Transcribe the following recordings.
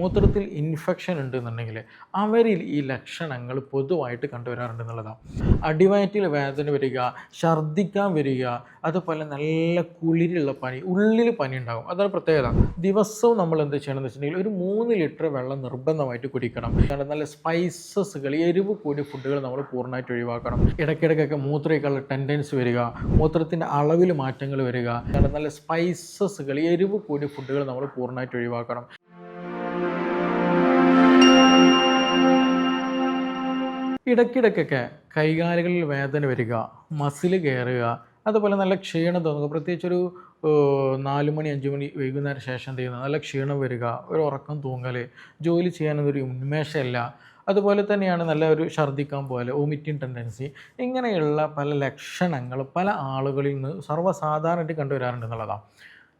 മൂത്രത്തിൽ ഇൻഫെക്ഷൻ ഉണ്ടെന്നുണ്ടെങ്കിൽ അവരിൽ ഈ ലക്ഷണങ്ങൾ പൊതുവായിട്ട് കണ്ടുവരാറുണ്ടെന്നുള്ളതാണ്. അടിവയറ്റിൽ വേദന വരിക, ഛർദ്ദിക്കാൻ വരിക, അതുപോലെ നല്ല കുളിരുള്ള പനി, ഉള്ളിൽ പനി ഉണ്ടാകും. അതാണ് പ്രത്യേകത. ദിവസവും നമ്മൾ എന്ത് ചെയ്യണമെന്ന് വെച്ചിട്ടുണ്ടെങ്കിൽ ഒരു 3 ലിറ്റർ വെള്ളം നിർബന്ധമായിട്ട് കുടിക്കണം. കാരണം നല്ല സ്പൈസസുകൾ, എരിവ് കൂടിയ ഫുഡുകൾ നമ്മൾ പൂർണ്ണമായിട്ട് ഒഴിവാക്കണം. ഇടയ്ക്കിടയ്ക്കൊക്കെ മൂത്രമൊഴിക്കാനുള്ള ടെൻഡൻസി വരിക, മൂത്രത്തിൻ്റെ അളവിൽ മാറ്റങ്ങൾ വരിക, കാരണം നല്ല സ്പൈസസുകൾ, എരിവ് കൂടിയ ഫുഡുകൾ നമ്മൾ പൂർണ്ണമായിട്ട് ഒഴിവാക്കണം. ഇടയ്ക്കിടയ്ക്കൊക്കെ കൈകാലുകളിൽ വേദന വരിക, മസിൽ കയറുക, അതുപോലെ നല്ല ക്ഷീണം തോന്നുക. പ്രത്യേകിച്ചൊരു 4 മണി 5 മണി വൈകുന്നേരം ശേഷം ചെയ്യുന്നത് നല്ല ക്ഷീണം വരിക, ഒരു ഉറക്കം തൂങ്ങൽ, ജോലി ചെയ്യാനൊരു ഉന്മേഷമില്ല. അതുപോലെ തന്നെയാണ് നല്ല ഒരു ഛർദ്ദിക്കാൻ പോലെ, വോമിറ്റിംഗ് ടെൻഡൻസി. ഇങ്ങനെയുള്ള പല ലക്ഷണങ്ങൾ പല ആളുകളിൽ നിന്ന് സർവ്വസാധാരണമായിട്ട് കണ്ടുവരാറുണ്ടെന്നുള്ളതാണ്.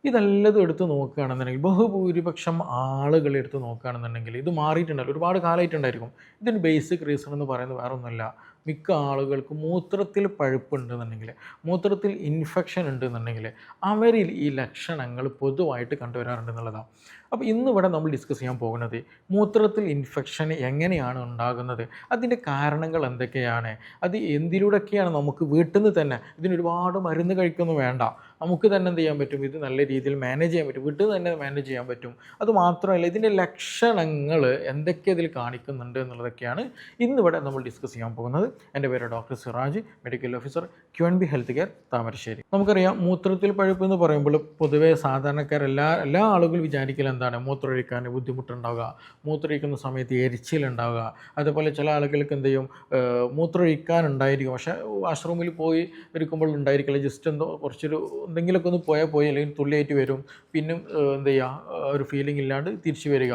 ഇതെല്ലതും എടുത്ത് നോക്കുകയാണെന്നുണ്ടെങ്കിൽ, ബഹുഭൂരിപക്ഷം ആളുകൾ എടുത്ത് നോക്കുകയാണെന്നുണ്ടെങ്കിൽ ഇത് മാറിയിട്ടുണ്ടല്ലോ, ഒരുപാട് കാലമായിട്ടുണ്ടായിരിക്കും. ഇതിന് ബേസിക് റീസൺ എന്ന് പറയുന്നത് വേറെ ഒന്നുമില്ല. മിക്ക ആളുകൾക്ക് മൂത്രത്തിൽ പഴുപ്പുണ്ടെന്നുണ്ടെങ്കിൽ, മൂത്രത്തിൽ ഇൻഫെക്ഷൻ ഉണ്ടെന്നുണ്ടെങ്കിൽ അവരിൽ ഈ ലക്ഷണങ്ങൾ പൊതുവായിട്ട് കണ്ടുവരാറുണ്ടെന്നുള്ളതാണ്. അപ്പോൾ ഇന്നിവിടെ നമ്മൾ ഡിസ്കസ് ചെയ്യാൻ പോകുന്നത് മൂത്രത്തിൽ ഇൻഫെക്ഷൻ എങ്ങനെയാണ് ഉണ്ടാകുന്നത്, അതിൻ്റെ കാരണങ്ങൾ എന്തൊക്കെയാണ്, അത് എന്തിലൂടെയൊക്കെയാണ് നമുക്ക് വീട്ടിൽ നിന്ന് തന്നെ, ഇതിനൊരുപാട് മരുന്ന് കഴിക്കൊന്നും വേണ്ട, നമുക്ക് തന്നെ എന്ത് ചെയ്യാൻ പറ്റും, ഇത് നല്ല രീതിയിൽ മാനേജ് ചെയ്യാൻ പറ്റും, വീട്ടിൽ തന്നെ മാനേജ് ചെയ്യാൻ പറ്റും. അതുമാത്രമല്ല ഇതിൻ്റെ ലക്ഷണങ്ങൾ എന്തൊക്കെ ഇതിൽ കാണിക്കുന്നുണ്ട് എന്നുള്ളതൊക്കെയാണ് ഇന്നിവിടെ നമ്മൾ ഡിസ്കസ് ചെയ്യാൻ പോകുന്നത്. എൻ്റെ പേര് doctor Siraj, medical officer QNB health care Thamarassery. നമുക്കറിയാം മൂത്രത്തിൽ പഴുപ്പ് എന്ന് പറയുമ്പോൾ പൊതുവേ സാധാരണക്കാരെല്ലാ ആളുകളും വിചാരിക്കൽ എന്താണ്, മൂത്രമൊഴിക്കാൻ ബുദ്ധിമുട്ടുണ്ടാവുക, മൂത്രമൊഴിക്കുന്ന സമയത്ത് എരിച്ചിലുണ്ടാവുക. അതുപോലെ ചില ആളുകൾക്ക് എന്ത് ചെയ്യും, മൂത്രമൊഴിക്കാനുണ്ടായിരിക്കും, പക്ഷേ വാഷ്റൂമിൽ പോയി ഇരിക്കുമ്പോൾ ഉണ്ടായിരിക്കില്ല, ജസ്റ്റ് എന്തോ കുറച്ചൊരു എന്തെങ്കിലുമൊക്കെ ഒന്ന് പോയി അല്ലെങ്കിൽ തുള്ളിയായിട്ട് വരും, പിന്നെ എന്ത് ചെയ്യുക, ഒരു ഫീലിംഗ് ഇല്ലാണ്ട് തിരിച്ചു വരിക.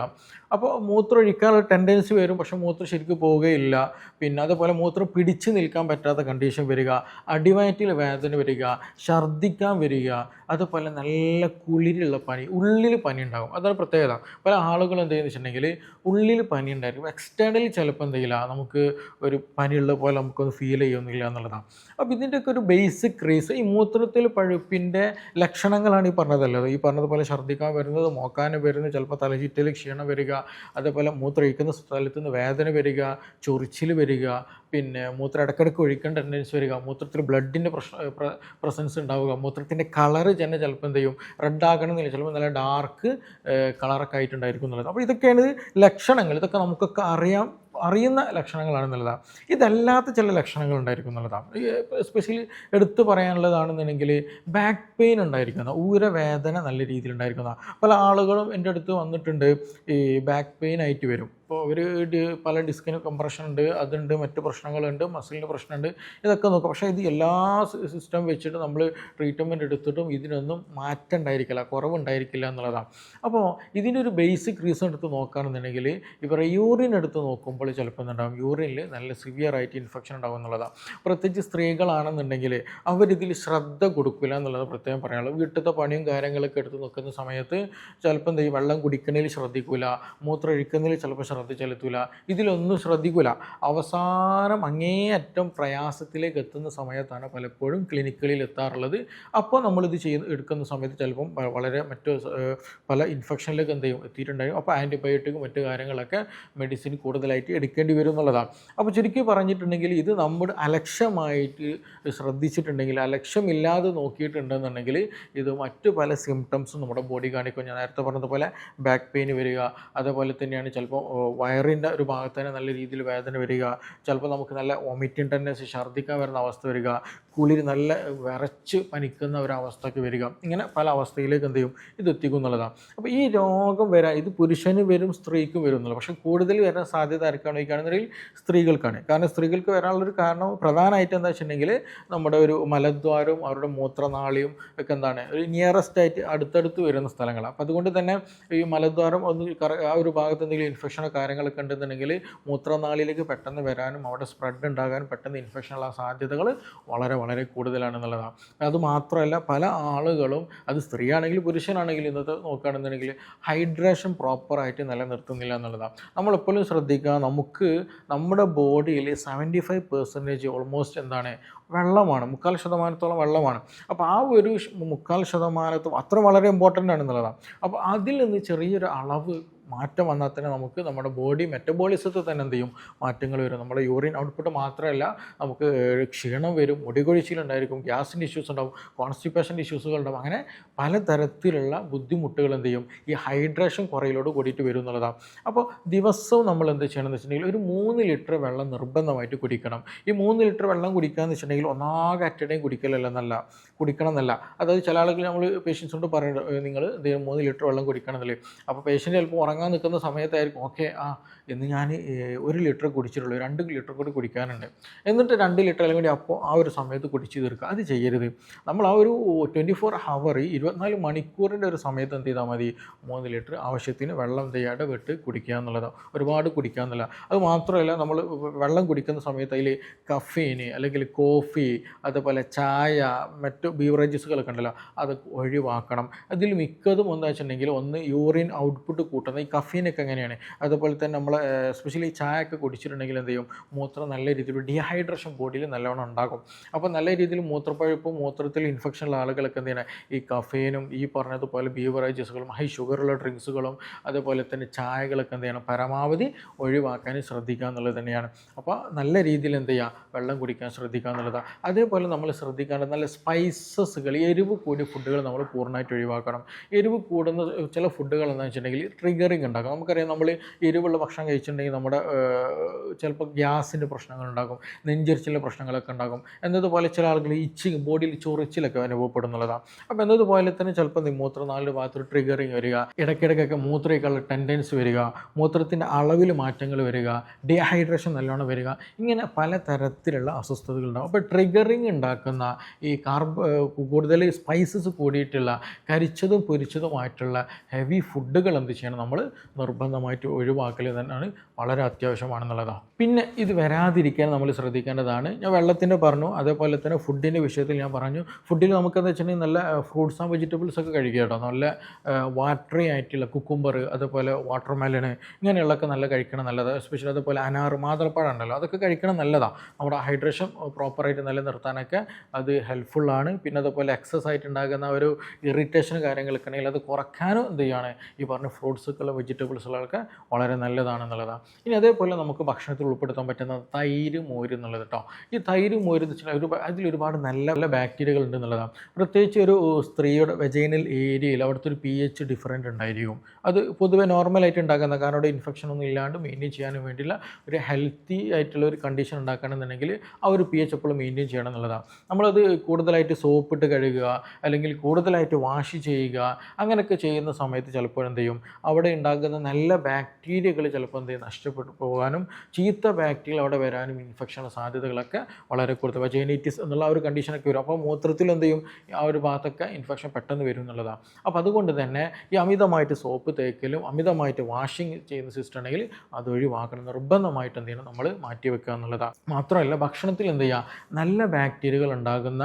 അപ്പോൾ മൂത്രം ഒഴിക്കാനുള്ള ടെൻഡൻസി വരും, പക്ഷേ മൂത്രം ശരിക്കും പോവുകയില്ല. പിന്നെ അതുപോലെ മൂത്രം പിടിച്ച് നിൽക്കാൻ പറ്റാത്ത കണ്ടീഷൻ വരിക, അടിവയറ്റിൽ വേദന വരിക, ഛർദ്ദിക്കാൻ വരിക, അതുപോലെ നല്ല കുളിരുള്ള പനി, ഉള്ളിൽ പനി ഉണ്ടാകും. അതാണ് പ്രത്യേകത. പല ആളുകളും എന്ത് ചെയ്യുന്നത് വെച്ചിട്ടുണ്ടെങ്കിൽ ഉള്ളിൽ പനി ഉണ്ടായിരിക്കും, എക്സ്റ്റേണലി ചിലപ്പോൾ എന്തെങ്കില്ല നമുക്ക് ഒരു പനിയുള്ള പോലെ നമുക്കൊന്ന് ഫീൽ ചെയ്യുന്നില്ല എന്നുള്ളതാണ്. അപ്പോൾ ഇതിൻ്റെയൊക്കെ ഒരു ബേസിക് റീസൺ ഈ മൂത്രത്തിൽ പഴുപ്പിൻ്റെ ലക്ഷണങ്ങളാണ് ഈ പറഞ്ഞതല്ലോ. ഈ പറഞ്ഞതുപോലെ ഛർദ്ദിക്കാൻ വരുന്നത്, മോക്കാൻ വരുന്നത്, ചിലപ്പോൾ തലചുറ്റൽ, ക്ഷീണം വരിക, അതേപോലെ മൂത്രമൊഴിക്കുന്ന സ്ഥലത്ത് നിന്ന് വേദന വരിക, ചൊറിച്ചിൽ വരിക, പിന്നെ മൂത്രം ഇടയ്ക്കിടയ്ക്ക് ഒഴിക്കേണ്ട ടെൻഡൻസി വരിക, മൂത്രത്തിൽ ബ്ലഡിൻ്റെ പ്രസൻസ് ഉണ്ടാവുക, മൂത്രത്തിൻ്റെ കളറ് തന്നെ ചിലപ്പോൾ എന്ത് ചെയ്യും, റെഡ് ആകണമെന്നില്ല, ചിലപ്പോൾ നല്ല ഡാർക്ക് കളറൊക്കെ ആയിട്ടുണ്ടായിരിക്കും എന്നുള്ളത്. അപ്പോൾ ഇതൊക്കെയാണ് ലക്ഷണങ്ങൾ. ഇതൊക്കെ നമുക്കൊക്കെ അറിയുന്ന ലക്ഷണങ്ങളാണെന്നുള്ളതാണ്. ഇതല്ലാത്ത ചില ലക്ഷണങ്ങൾ ഉണ്ടായിരിക്കും എന്നുള്ളതാണ്. എസ്പെഷ്യലി എടുത്തു പറയാനുള്ളതാണെന്നുണ്ടെങ്കിൽ ബാക്ക് പെയിൻ ഉണ്ടായിരിക്കുന്ന, ഊരവേദന നല്ല രീതിയിൽ ഉണ്ടായിരിക്കുന്ന പല ആളുകളും എൻ്റെ അടുത്ത് വന്നിട്ടുണ്ട്. ഈ ബാക്ക് പെയിൻ ആയിട്ട് വരും. ഇപ്പോൾ അവർ പല ഡിസ്കിന് കംപ്രഷൻ ഉണ്ട്, അതുണ്ട്, മറ്റ് പ്രശ്നങ്ങളുണ്ട്, മസിലിൻ്റെ പ്രശ്നമുണ്ട്, ഇതൊക്കെ നോക്കും. പക്ഷേ ഇത് എല്ലാ സിസ്റ്റം വെച്ചിട്ട് നമ്മൾ ട്രീറ്റ്മെൻറ്റ് എടുത്തിട്ടും ഇതിനൊന്നും മാറ്റം ഉണ്ടായിരിക്കില്ല, കുറവുണ്ടായിരിക്കില്ല എന്നുള്ളതാണ്. അപ്പോൾ ഇതിനൊരു ബേസിക് റീസൺ എടുത്ത് നോക്കുകയാണെന്നുണ്ടെങ്കിൽ ഇവർ യൂറിൻ എടുത്ത് നോക്കുമ്പോൾ ചിലപ്പോൾ എന്തുണ്ടാകും, യൂറിനിൽ നല്ല സിവിയർ ആയിട്ട് ഇൻഫെക്ഷൻ ഉണ്ടാകും എന്നുള്ളതാണ്. പ്രത്യേകിച്ച് സ്ത്രീകളാണെന്നുണ്ടെങ്കിൽ അവരിതിൽ ശ്രദ്ധ കൊടുക്കില്ല എന്നുള്ളത് പ്രത്യേകം പറയാനുള്ളത്. വീട്ടിലത്തെ പണിയും കാര്യങ്ങളൊക്കെ എടുത്ത് നോക്കുന്ന സമയത്ത് ചിലപ്പോൾ എന്തെങ്കിലും വെള്ളം കുടിക്കുന്നതിൽ ശ്രദ്ധിക്കില്ല, മൂത്രം ഒഴിക്കുന്നതിൽ ചിലപ്പോൾ ശ്രദ്ധ ചെലുത്തില്ല, ഇതിലൊന്നും ശ്രദ്ധിക്കില്ല. അവസാനം അങ്ങേയറ്റം പ്രയാസത്തിലേക്ക് എത്തുന്ന സമയത്താണ് പലപ്പോഴും ക്ലിനിക്കുകളിൽ എത്താറുള്ളത്. അപ്പോൾ നമ്മളിത് എടുക്കുന്ന സമയത്ത് ചിലപ്പം വളരെ മറ്റു പല ഇൻഫെക്ഷനിലേക്ക് എന്ത് ചെയ്യും എത്തിയിട്ടുണ്ടാകും. അപ്പോൾ ആൻറ്റിബയോട്ടിക്കും മറ്റു കാര്യങ്ങളൊക്കെ മെഡിസിൻ കൂടുതലായിട്ട് എടുക്കേണ്ടി വരും എന്നുള്ളതാണ്. അപ്പോൾ ചുരുക്കി പറഞ്ഞിട്ടുണ്ടെങ്കിൽ ഇത് നമ്മുടെ അലക്ഷ്യമായിട്ട് ശ്രദ്ധിച്ചിട്ടുണ്ടെങ്കിൽ, അലക്ഷ്യമില്ലാതെ നോക്കിയിട്ടുണ്ടെന്നുണ്ടെങ്കിൽ ഇത് മറ്റു പല സിംറ്റംസും നമ്മുടെ ബോഡി കാണിക്കും. ഞാൻ നേരത്തെ പറഞ്ഞതുപോലെ ബാക്ക് പെയിൻ വരിക, അതുപോലെ തന്നെയാണ് ചിലപ്പോൾ വയറിൻ്റെ ഒരു ഭാഗത്ത് തന്നെ നല്ല രീതിയിൽ വേദന വരിക, ചിലപ്പോൾ നമുക്ക് നല്ല വോമിറ്റിംഗ് ടെൻഡൻസി, ഛർദ്ദിക്കാൻ വരുന്ന അവസ്ഥ വരിക, കുളിര് നല്ല വിറച്ച് പനിക്കുന്ന ഒരവസ്ഥയ്ക്ക് വരിക. ഇങ്ങനെ പല അവസ്ഥയിലേക്ക് എന്ത് ചെയ്യും ഇത് എത്തിക്കും എന്നുള്ളതാണ്. അപ്പോൾ ഈ രോഗം വരാൻ ഇത് പുരുഷന് വരും, സ്ത്രീക്കും വരും എന്നുള്ളത്. പക്ഷേ കൂടുതൽ വരാൻ സാധ്യത ആർക്കാണ് വയ്ക്കുകയാണെന്നുണ്ടെങ്കിൽ സ്ത്രീകൾക്കാണ്. കാരണം സ്ത്രീകൾക്ക് വരാനുള്ളൊരു കാരണം പ്രധാനമായിട്ട് എന്താ വെച്ചിട്ടുണ്ടെങ്കിൽ നമ്മുടെ ഒരു മലദ്വാരവും അവരുടെ മൂത്രനാളിയും ഒക്കെ എന്താണ് ഒരു നിയറസ്റ്റ് ആയിട്ട് അടുത്തടുത്ത് വരുന്ന സ്ഥലങ്ങളാണ്. അപ്പോൾ അതുകൊണ്ട് തന്നെ ഈ മലദ്വാരം ഒന്ന് ആ ഒരു ഭാഗത്ത് എന്തെങ്കിലും ഇൻഫെക്ഷനോ കാര്യങ്ങളൊക്കെ ഉണ്ടെന്നുണ്ടെങ്കിൽ മൂത്രനാളിയിലേക്ക് പെട്ടെന്ന് വരാനും അവിടെ സ്പ്രെഡ് ഉണ്ടാകാനും പെട്ടെന്ന് ഇൻഫെക്ഷനുള്ള സാധ്യതകൾ വളരെ വളരെ കൂടുതലാണെന്നുള്ളതാണ്. അതുമാത്രമല്ല പല ആളുകളും, അത് സ്ത്രീയാണെങ്കിലും പുരുഷനാണെങ്കിലും ഇന്നത്തെ നോക്കുകയാണെന്നുണ്ടെങ്കിൽ ഹൈഡ്രേഷൻ പ്രോപ്പറായിട്ട് നിലനിർത്തുന്നില്ല എന്നുള്ളതാണ്. നമ്മളെപ്പോഴും ശ്രദ്ധിക്കുക, നമുക്ക് നമ്മുടെ ബോഡിയിൽ 75% ഓൾമോസ്റ്റ് എന്താണ് വെള്ളമാണ്, 3/4% വെള്ളമാണ്. അപ്പോൾ ആ ഒരു 3/4% അത്ര വളരെ ഇമ്പോർട്ടൻ്റ് ആണെന്നുള്ളതാണ്. അപ്പോൾ അതിൽ നിന്ന് ചെറിയൊരു അളവ് മാറ്റം വന്നാൽ തന്നെ നമുക്ക് നമ്മുടെ ബോഡി മെറ്റബോളിസത്തിൽ തന്നെ എന്ത് ചെയ്യും, മാറ്റങ്ങൾ വരും. നമ്മുടെ യൂറിൻ ഔട്ട്പുട്ട് മാത്രമല്ല, നമുക്ക് ക്ഷീണം വരും, മുടി കൊഴിച്ചിലുണ്ടായിരിക്കും, ഗ്യാസിൻ്റെ ഇഷ്യൂസ് ഉണ്ടാവും, കോൺസ്റ്റിപ്പേഷൻ്റെ ഇഷ്യൂസുകൾ ഉണ്ടാവും. അങ്ങനെ പലതരത്തിലുള്ള ബുദ്ധിമുട്ടുകൾ എന്ത് ചെയ്യും, ഈ ഹൈഡ്രേഷൻ കുറയിലോട് കൂടിയിട്ട് വരും എന്നുള്ളതാണ്. അപ്പോൾ ദിവസവും നമ്മൾ എന്ത് ചെയ്യണമെന്ന് വെച്ചിട്ടുണ്ടെങ്കിൽ ഒരു 3 ലിറ്റർ വെള്ളം നിർബന്ധമായിട്ട് കുടിക്കണം. ഈ 3 ലിറ്റർ വെള്ളം കുടിക്കുകയെന്ന് വെച്ചിട്ടുണ്ടെങ്കിൽ ഒന്നാകെ അറ്റടേയും കുടിക്കണം എന്നല്ല. അതായത് ചില ആളുകൾ നമ്മൾ പേഷ്യൻസിനോട് പറയുന്നത്, നിങ്ങൾ 3 ലിറ്റർ വെള്ളം കുടിക്കണം എന്നല്ലേ. അപ്പോൾ പേഷ്യൻ്റ് ചിലപ്പോൾ ഉറങ്ങാൻ നിൽക്കുന്ന സമയത്തായിരിക്കും, ഓക്കെ എന്ന് ഞാൻ 1 ലിറ്റർ കുടിച്ചിട്ടുള്ളൂ, 2 ലിറ്റർ കൂടി കുടിക്കാനുണ്ട്, എന്നിട്ട് 2 ലിറ്റർ അല്ലെങ്കിൽ അപ്പോൾ ആ ഒരു സമയത്ത് കുടിച്ച് തീർക്കുക. അത് ചെയ്യരുത്. നമ്മൾ ആ ഒരു 24 ഹവർ 24 മണിക്കൂറിൻ്റെ ഒരു സമയത്ത് എന്ത് ചെയ്താൽ മതി, 3 ലിറ്റർ ആവശ്യത്തിന് വെള്ളം ചെയ്യാതെ വിട്ട് കുടിക്കുക എന്നുള്ളതാണ്. ഒരുപാട് കുടിക്കുക എന്നല്ല. അത് മാത്രമല്ല, നമ്മൾ വെള്ളം കുടിക്കുന്ന സമയത്ത് അതിൽ കഫീന് അല്ലെങ്കിൽ കോഫി, അതുപോലെ ചായ, മറ്റു ബീവറേജസുകളൊക്കെ ഉണ്ടല്ലോ, അത് ഒഴിവാക്കണം. അതിൽ മിക്കതും എന്താ വെച്ചിട്ടുണ്ടെങ്കിൽ, ഒന്ന് യൂറിൻ ഔട്ട്പുട്ട് കൂട്ടുന്നത്. ഈ കഫീനൊക്കെ എങ്ങനെയാണ്, അതുപോലെ തന്നെ നമ്മൾ എസ്പെഷ്യലി ചായ ഒക്കെ കുടിച്ചിട്ടുണ്ടെങ്കിൽ എന്ത് ചെയ്യും, മൂത്രം നല്ല രീതിയിൽ ഡീഹൈഡ്രേഷൻ ബോഡിയിൽ നല്ലവണ്ണം ഉണ്ടാകും. അപ്പോൾ നല്ല രീതിയിൽ മൂത്രപ്പഴുപ്പും മൂത്രത്തിൽ ഇൻഫെക്ഷനുള്ള ആളുകളൊക്കെ എന്ത് ചെയ്യണം, ഈ കഫീനും ഈ പറഞ്ഞതുപോലെ ബീവറേജസുകളും ഹൈ ഷുഗറുള്ള ഡ്രിങ്ക്സുകളും അതുപോലെ തന്നെ ചായകളൊക്കെ എന്ത് ചെയ്യണം, പരമാവധി ഒഴിവാക്കാൻ ശ്രദ്ധിക്കുക എന്നുള്ളത് തന്നെയാണ്. അപ്പോൾ നല്ല രീതിയിൽ എന്ത് ചെയ്യുക, വെള്ളം കുടിക്കാൻ ശ്രദ്ധിക്കുക എന്നുള്ളതാണ്. അതേപോലെ നമ്മൾ ശ്രദ്ധിക്കേണ്ടത് നല്ല സ്പൈസസുകൾ, എരിവ് കൂടിയ ഫുഡുകൾ നമ്മൾ പൂർണ്ണമായിട്ട് ഒഴിവാക്കണം. എരിവ് കൂടുന്ന ചില ഫുഡുകൾ എന്താണെന്ന് വെച്ചിട്ടുണ്ടെങ്കിൽ ട്രിഗറിങ് ഉണ്ടാക്കും. നമുക്കറിയാം, നമ്മൾ എരിവുള്ള ഭക്ഷണം കഴിച്ചിട്ടുണ്ടെങ്കിൽ നമ്മുടെ ചിലപ്പോൾ ഗ്യാസിൻ്റെ പ്രശ്നങ്ങളുണ്ടാകും, നെഞ്ചരിച്ചിലെ പ്രശ്നങ്ങളൊക്കെ ഉണ്ടാകും. എന്നതുപോലെ ചില ആളുകൾ ഇച്ചിങ്, ബോഡിയിൽ ചൊറിച്ചിലൊക്കെ അനുഭവപ്പെടുന്നുള്ളതാണ്. അപ്പോൾ എന്നതുപോലെ തന്നെ ചിലപ്പോൾ മൂത്രനാളിൻ്റെ ഭാഗത്ത് ട്രിഗറിങ് വരിക, ഇടയ്ക്കിടയ്ക്കൊക്കെ മൂത്രമൊക്കെയുള്ള ടെൻഡൻസി വരിക, മൂത്രത്തിൻ്റെ അളവിൽ മാറ്റങ്ങൾ വരിക, ഡീഹൈഡ്രേഷൻ നല്ലോണം വരിക, ഇങ്ങനെ പലതരത്തിലുള്ള അസ്വസ്ഥതകളുണ്ടാകും. അപ്പോൾ ട്രിഗറിങ് ഉണ്ടാക്കുന്ന ഈ കൂടുതൽ സ്പൈസസ് കൂടിയിട്ടുള്ള കരിച്ചതും പൊരിച്ചതുമായിട്ടുള്ള ഹെവി ഫുഡുകൾ എന്ത് ചെയ്യണം, നമ്മൾ നിർബന്ധമായിട്ട് ഒഴിവാക്കൽ തന്നെയാണ് വളരെ അത്യാവശ്യമാണെന്നുള്ളതാണ്. പിന്നെ ഇത് വരാതിരിക്കാൻ നമ്മൾ ശ്രദ്ധിക്കേണ്ടതാണ്. ഞാൻ വെള്ളത്തിൻ്റെ പറഞ്ഞു, അതേപോലെ തന്നെ ഫുഡിൻ്റെ വിഷയത്തിൽ ഞാൻ പറഞ്ഞു. ഫുഡിൽ നമുക്കെന്താ വെച്ചിട്ടുണ്ടെങ്കിൽ നല്ല ഫ്രൂട്ട്സ് ആൻഡ് വെജിറ്റബിൾസ് ഒക്കെ കഴിക്കുക കേട്ടോ. നല്ല വാട്ടറി ആയിട്ടുള്ള കുക്കുംബർ, അതുപോലെ വാട്ടർ മെലണ്, ഇങ്ങനെയുള്ളതൊക്കെ നല്ല കഴിക്കണം, നല്ലതാണ്. എസ്പെഷ്യലി അതുപോലെ അനാർ, മാതളപ്പഴം ഉണ്ടല്ലോ, അതൊക്കെ കഴിക്കണം, നല്ലതാണ്. നമ്മുടെ ഹൈഡ്രേഷൻ പ്രോപ്പറായിട്ട് നിലനിർത്താനൊക്കെ അത് ഹെൽപ്ഫുള്ളാണ്. പിന്നെ അതുപോലെ എക്സസ് ആയിട്ട് ഉണ്ടാകുന്ന ഒരു ഇറിറ്റേഷൻ കാര്യങ്ങളൊക്കെ ഉണ്ടെങ്കിൽ അത് കുറയ്ക്കാനും എന്ത് ചെയ്യാണ്, ഈ പറഞ്ഞ ഫ്രൂട്ട്സുകളും വെജിറ്റബിൾസുകളൊക്കെ വളരെ നല്ലതാണെന്നുള്ളതാണ്. ഇനി അതേപോലെ നമുക്ക് ഭക്ഷണത്തിൽ ഉൾപ്പെടുത്താൻ പറ്റുന്ന തൈര്, മോര് എന്നുള്ളത് കേട്ടോ. ഈ തൈര്, മോര് എന്ന് വെച്ചാൽ അതിലൊരുപാട് നല്ല നല്ല ബാക്ടീരിയകൾ ഉണ്ട് എന്നുള്ളതാണ്. പ്രത്യേകിച്ച് ഒരു സ്ത്രീയുടെ വെജൈനൽ ഏരിയയിൽ അവിടുത്തെ ഒരു pH ഡിഫറൻറ്റ് ഉണ്ടായിരിക്കും. അത് പൊതുവെ നോർമലായിട്ട് ഉണ്ടാക്കുന്ന, കാരണം അവിടെ ഇൻഫെക്ഷൻ ഒന്നും ഇല്ലാണ്ട് മെയിൻറ്റെയിൻ ചെയ്യാനും വേണ്ടിയുള്ള ഒരു ഹെൽത്തി ആയിട്ടുള്ള ഒരു കണ്ടീഷൻ ഉണ്ടാക്കണമെന്നുണ്ടെങ്കിൽ ആ ഒരു pH എപ്പോഴും മെയിൻറ്റെയിൻ ചെയ്യണം എന്നുള്ളതാണ്. നമ്മളത് കൂടുതലായിട്ട് സോപ്പിട്ട് കഴുകുക, അല്ലെങ്കിൽ കൂടുതലായിട്ട് വാഷ് ചെയ്യുക, അങ്ങനെയൊക്കെ ചെയ്യുന്ന സമയത്ത് ചിലപ്പോൾ എന്ത് ചെയ്യും, അവിടെ ഉണ്ടാകുന്ന നല്ല ബാക്ടീരിയകൾ ചിലപ്പോൾ എന്ത് ചെയ്യും, നഷ്ടപ്പെട്ടു പോകാനും ചീത്ത ബാക്ടീരിയ അവിടെ വരാനും ഇൻഫെക്ഷൻ സാധ്യതകളൊക്കെ വളരെ കൂടുതൽ, വജൈനൈറ്റിസ് എന്നുള്ള ആ ഒരു കണ്ടീഷനൊക്കെ വരും. അപ്പോൾ മൂത്രത്തിൽ എന്ത് ചെയ്യും, ആ ഒരു ഭാഗത്തൊക്കെ ഇൻഫെക്ഷൻ പെട്ടെന്ന് വരും എന്നുള്ളതാണ്. അപ്പോൾ അതുകൊണ്ട് തന്നെ ഈ അമിതമായിട്ട് സോപ്പ് തേക്കലും അമിതമായിട്ട് വാഷിങ് ചെയ്യുന്ന സിസ്റ്റം ഉണ്ടെങ്കിൽ അത് ഒഴിവാക്കണം. നിർബന്ധമായിട്ട് എന്ത് ചെയ്യണം, നമ്മൾ മാറ്റി വെക്കുക എന്നുള്ളതാണ്. മാത്രമല്ല ഭക്ഷണത്തിൽ എന്ത് ചെയ്യുക, നല്ല ബാക്ടീരിയകൾ ഉണ്ടാകുന്ന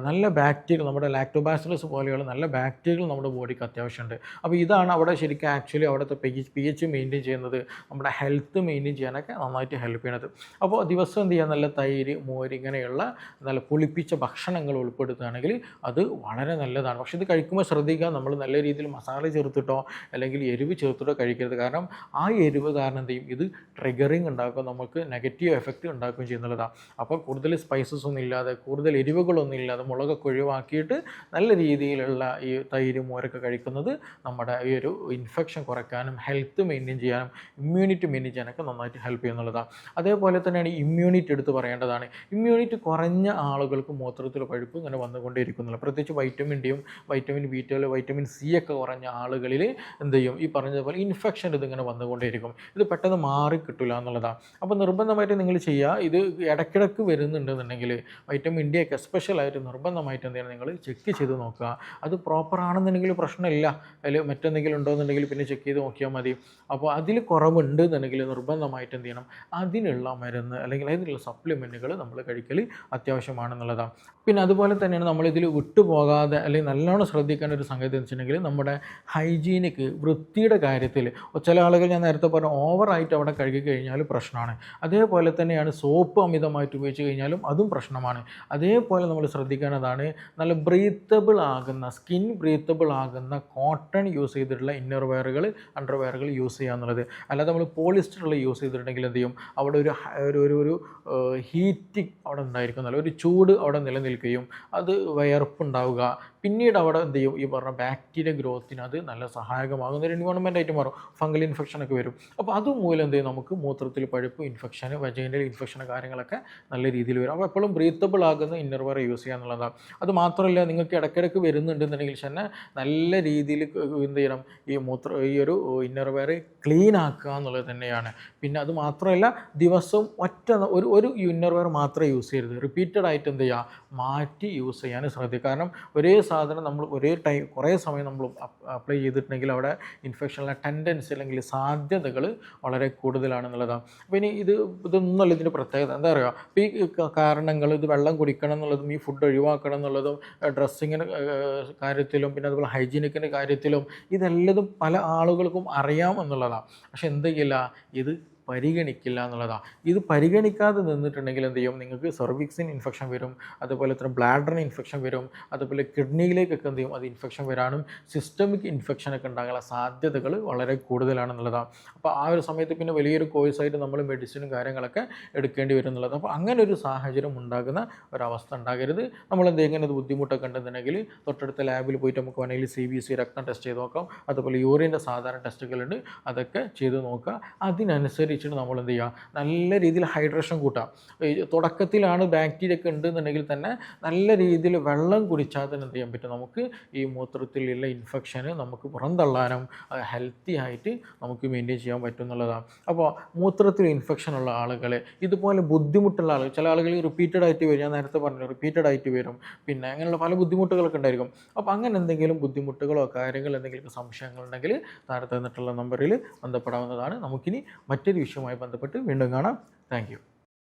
നല്ല ബാക്ടീരിയ, നമ്മുടെ ലാക്ടോബാസിലസ് പോലെയുള്ള നല്ല ബാക്ടീരിയകൾ നമ്മുടെ ബോഡിക്ക് അത്യാവശ്യമുണ്ട്. അപ്പോൾ ഇതാണ് അവിടെ ശരിക്കും ആക്ച്വലി അവിടുത്തെ pH മെയിൻറ്റെയിൻ ചെയ്യുന്നത്, നമ്മുടെ ഹെൽത്ത് മെയിൻറ്റെയിൻ ചെയ്യാനൊക്കെ നന്നായിട്ട് ഹെൽപ്പ് ചെയ്യണത്. അപ്പോൾ ദിവസം എന്ത് ചെയ്യുക, നല്ല തൈര്, മോര്, ഇങ്ങനെയുള്ള നല്ല പുളിപ്പിച്ച ഭക്ഷണങ്ങൾ ഉൾപ്പെടുത്തുകയാണെങ്കിൽ അത് വളരെ നല്ലതാണ്. പക്ഷേ ഇത് കഴിക്കുമ്പോൾ ശ്രദ്ധിക്കുക, നമ്മൾ നല്ല രീതിയിൽ മസാല ചേർത്തിട്ടോ അല്ലെങ്കിൽ എരിവ് ചേർത്തിട്ടോ കഴിക്കരുത്. കാരണം ആ എരിവ് കാരണം എന്ത് ചെയ്യും, ഇത് ട്രിഗറിങ് ഉണ്ടാക്കും, നമുക്ക് നെഗറ്റീവ് എഫക്റ്റ് ഉണ്ടാക്കുകയും ചെയ്യുന്നതാണ്. അപ്പോൾ കൂടുതൽ സ്പൈസസ് ഒന്നും ഇല്ലാതെ, കൂടുതൽ എരിവുകളൊന്നും ഇല്ലാതെ, മുളകൊക്കെ ഒഴിവാക്കിയിട്ട് നല്ല രീതിയിലുള്ള ഈ തൈര്, മോരൊക്കെ കഴിക്കുന്നത് നമ്മുടെ ഈ ഒരു ഇൻഫെക്ഷൻ കുറയ്ക്കാനും ഹെൽത്ത് മെയിൻറ്റെയിൻ ചെയ്യാനും ഇമ്മ്യൂണിറ്റി മെയിൻറ്റെയിൻ ചെയ്യാനൊക്കെ നന്നായിട്ട് ഹെൽപ്പ് ചെയ്യുന്നുള്ളതാണ്. അതേപോലെ തന്നെയാണ് ഇമ്മ്യൂണിറ്റി എടുത്ത് പറയേണ്ടതാണ്. ഇമ്മ്യൂണിറ്റി കുറഞ്ഞ ആളുകൾക്ക് മൂത്രത്തിൽ പഴുപ്പ് ഇങ്ങനെ വന്നുകൊണ്ടേയിരിക്കുന്നില്ല. പ്രത്യേകിച്ച് വൈറ്റമിൻ ഡിയും വൈറ്റമിൻ B12, വൈറ്റമിൻ സി ഒക്കെ കുറഞ്ഞ ആളുകളിൽ എന്ത് ചെയ്യും, ഈ പറഞ്ഞതുപോലെ ഇൻഫെക്ഷൻ ഇതിങ്ങനെ വന്നുകൊണ്ടേയിരിക്കും. ഇത് പെട്ടെന്ന് മാറി കിട്ടില്ല എന്നുള്ളതാണ്. അപ്പോൾ നിർബന്ധമായിട്ട് നിങ്ങൾ ചെയ്യുക, ഇത് ഇടയ്ക്കിടയ്ക്ക് വരുന്നുണ്ടെന്നുണ്ടെങ്കിൽ വൈറ്റമിൻ ഡി ഒക്കെ എസ്പെഷ്യലായിട്ട് നിർബന്ധമായിട്ട് എന്ത് ചെയ്യണം, നിങ്ങൾ ചെക്ക് ചെയ്ത് നോക്കുക. അത് പ്രോപ്പർ ആണെന്നുണ്ടെങ്കിൽ പ്രശ്നമില്ല, അതിൽ മറ്റെന്തെങ്കിലും ഉണ്ടോ എന്നുണ്ടെങ്കിൽ പിന്നെ ചെക്ക് ചെയ്ത് നോക്കിയാൽ മതി. അപ്പോൾ അതിൽ കുറവുണ്ട് എന്നുണ്ടെങ്കിൽ നിർബന്ധമായിട്ട് എന്ത് ചെയ്യണം, അതിനുള്ള മരുന്ന് അല്ലെങ്കിൽ അതിനുള്ള സപ്ലിമെൻറ്റുകൾ നമ്മൾ കഴിക്കൽ അത്യാവശ്യമാണെന്നുള്ളതാണ്. പിന്നെ അതുപോലെ തന്നെയാണ് നമ്മളിതിൽ വിട്ടുപോകാതെ അല്ലെങ്കിൽ നല്ലോണം ശ്രദ്ധിക്കേണ്ട ഒരു സംഗതി എന്ന് വെച്ചിട്ടുണ്ടെങ്കിൽ നമ്മുടെ ഹൈജീനിക്ക്, വൃത്തിയുടെ കാര്യത്തിൽ ചില ആളുകൾ ഞാൻ നേരത്തെ പറഞ്ഞ ഓവറായിട്ട് അവിടെ കഴുകി കഴിഞ്ഞാൽ പ്രശ്നമാണ്. അതേപോലെ തന്നെയാണ് സോപ്പ് അമിതമായിട്ട് ഉപയോഗിച്ച് കഴിഞ്ഞാലും അതും പ്രശ്നമാണ്. അതേപോലെ നമ്മൾ ശ്രദ്ധിക്കേണ്ടതാണ് നല്ല ബ്രീത്തബിൾ ആകുന്ന, സ്കിൻ ബ്രീത്തബിൾ ആകുന്ന കോട്ടൺ യൂസ് ചെയ്തിട്ടുള്ള ഇന്നർ വെയറുകൾ അണ്ടർവെയറുകൾ യൂസ് ചെയ്യുക എന്നുള്ളത്. അല്ലാതെ നമ്മൾ പോളിസ്റ്ററുകൾ യൂസ് ചെയ്തിട്ടുണ്ടെങ്കിൽ എന്ത് ചെയ്യും, അവിടെ ഒരു ഹീറ്റിംഗ് അവിടെ ഉണ്ടായിരിക്കും, നല്ല ഒരു ചൂട് അവിടെ നിലനിൽക്കുകയും അത് വിയർപ്പുണ്ടാവുക, പിന്നീട് അവിടെ എന്ത് ചെയ്യും, ഈ പറഞ്ഞ ബാക്ടീരിയ ഗ്രോത്തിന് അത് നല്ല സഹായകമാകുന്ന ഒരു എൻവയോൺമെൻ്റ് ആയിട്ട് മാറും. ഫംഗൽ ഇൻഫെക്ഷനൊക്കെ വരും. അപ്പോൾ അതുമൂലം എന്ത് ചെയ്യും, നമുക്ക് മൂത്രത്തിൽ പഴുപ്പ്, ഇൻഫെക്ഷൻ, വജൈനൽ ഇൻഫെക്ഷൻ കാര്യങ്ങളൊക്കെ നല്ല രീതിയിൽ വരും. അപ്പോൾ എപ്പോഴും ബ്രീത്തബിൾ ആകുന്ന ഇന്നർവെയർ യൂസ് ചെയ്യുക എന്നുള്ളതാണ്. അത് മാത്രമല്ല, നിങ്ങൾക്ക് ഇടയ്ക്കിടയ്ക്ക് വരുന്നുണ്ടെന്നുണ്ടെങ്കിൽ തന്നെ നല്ല രീതിയിൽ എന്ത് ചെയ്യണം, ഈ ഒരു ഇന്നർവെയർ ക്ലീൻ ആക്കുക എന്നുള്ളത് തന്നെയാണ്. പിന്നെ അത് മാത്രമല്ല, ദിവസവും ഒരു ഇന്നർവെയർ മാത്രമേ യൂസ് ചെയ്യരുത്. റിപ്പീറ്റഡ് ആയിട്ട് എന്ത് ചെയ്യുക, മാറ്റി യൂസ് ചെയ്യാൻ ശ്രദ്ധിക്കുക. കാരണം ഒരേ സാധനം നമ്മൾ ഒരേ ടൈം കുറേ സമയം നമ്മൾ അപ്ലൈ ചെയ്തിട്ടുണ്ടെങ്കിൽ അവിടെ ഇൻഫെക്ഷനുള്ള ടെൻഡൻസി അല്ലെങ്കിൽ സാധ്യതകൾ വളരെ കൂടുതലാണെന്നുള്ളതാണ്. അപ്പോൾ ഇനി ഇതൊന്നുമല്ല ഇതിൻ്റെ പ്രത്യേകത. എന്താ പറയുക, ഇപ്പോൾ ഈ കാരണങ്ങൾ, ഇത് വെള്ളം കുടിക്കണം എന്നുള്ളതും ഈ ഫുഡ് ഒഴിവാക്കണം എന്നുള്ളതും ഡ്രസ്സിങ്ങിൻ്റെ കാര്യത്തിലും പിന്നെ അതുപോലെ ഹൈജീനിക്കിൻ്റെ കാര്യത്തിലും ഇതെല്ലതും പല ആളുകൾക്കും അറിയാം എന്നുള്ളതാണ്. പക്ഷെ എന്തെങ്കില്ല, ഇത് പരിഗണിക്കില്ല എന്നുള്ളതാണ്. ഇത് പരിഗണിക്കാതെ നിന്നിട്ടുണ്ടെങ്കിൽ എന്ത് ചെയ്യും, നിങ്ങൾക്ക് സെർവിക്സിന് ഇൻഫെക്ഷൻ വരും, അതുപോലെ തന്നെ ബ്ലാഡറിന് ഇൻഫെക്ഷൻ വരും, അതുപോലെ കിഡ്നിയിലേക്കൊക്കെ എന്ത് ചെയ്യും, അത് ഇൻഫെക്ഷൻ വരാനും സിസ്റ്റമിക് ഇൻഫെക്ഷനൊക്കെ ഉണ്ടാകാനുള്ള സാധ്യതകൾ വളരെ കൂടുതലാണെന്നുള്ളതാണ്. അപ്പോൾ ആ ഒരു സമയത്ത് പിന്നെ വലിയൊരു കോഴ്സായിട്ട് നമ്മൾ മെഡിസിനും കാര്യങ്ങളൊക്കെ എടുക്കേണ്ടി വരും എന്നുള്ളത്. അപ്പോൾ അങ്ങനെ ഒരു സാഹചര്യം ഉണ്ടാകുന്ന ഒരവസ്ഥ ഉണ്ടാകരുത്. നമ്മളെന്ത് ഇങ്ങനെ ബുദ്ധിമുട്ടൊക്കെ ഉണ്ടെന്നുണ്ടെങ്കിൽ തൊട്ടടുത്ത ലാബിൽ പോയിട്ട് നമുക്ക് വേണമെങ്കിൽ CBC രക്തം ടെസ്റ്റ് ചെയ്ത് നോക്കാം, അതുപോലെ യൂറിൻ്റെ സാധാരണ ടെസ്റ്റുകളുണ്ട്, അതൊക്കെ ചെയ്ത് നോക്കുക. അതിനനുസരിച്ച് നമ്മൾ എന്ത് ചെയ്യുക, നല്ല രീതിയിൽ ഹൈഡ്രേഷൻ കൂട്ടാം. തുടക്കത്തിലാണ് ബാക്ടീരിയ ഒക്കെ ഉണ്ടെന്നുണ്ടെങ്കിൽ തന്നെ നല്ല രീതിയിൽ വെള്ളം കുടിച്ചാൽ തന്നെ എന്ത് ചെയ്യാൻ പറ്റും, നമുക്ക് ഈ മൂത്രത്തിലുള്ള ഇൻഫെക്ഷന് നമുക്ക് പുറന്തള്ളാനും ഹെൽത്തി ആയിട്ട് നമുക്ക് മെയിൻറ്റെയിൻ ചെയ്യാൻ പറ്റും എന്നുള്ളതാണ്. അപ്പോൾ മൂത്രത്തിൽ ഇൻഫെക്ഷൻ ഉള്ള ആളുകൾ, ഇതുപോലെ ബുദ്ധിമുട്ടുള്ള ആളുകൾ, ചില ആളുകൾ റിപ്പീറ്റഡ് ആയിട്ട് വരും, ഞാൻ നേരത്തെ പറഞ്ഞു റിപ്പീറ്റഡ് ആയിട്ട് വരും, പിന്നെ അങ്ങനെയുള്ള പല ബുദ്ധിമുട്ടുകളൊക്കെ ഉണ്ടായിരിക്കും. അപ്പോൾ അങ്ങനെ എന്തെങ്കിലും ബുദ്ധിമുട്ടുകളോ കാര്യങ്ങളോ എന്തെങ്കിലും സംശയങ്ങളുണ്ടെങ്കിൽ താഴെ തന്നിട്ടുള്ള നമ്പറിൽ ബന്ധപ്പെടാവുന്നതാണ്. നമുക്കിനി മറ്റൊരു വിഷയവുമായി ബന്ധപ്പെട്ട് വീണ്ടും കാണാം. Thank you.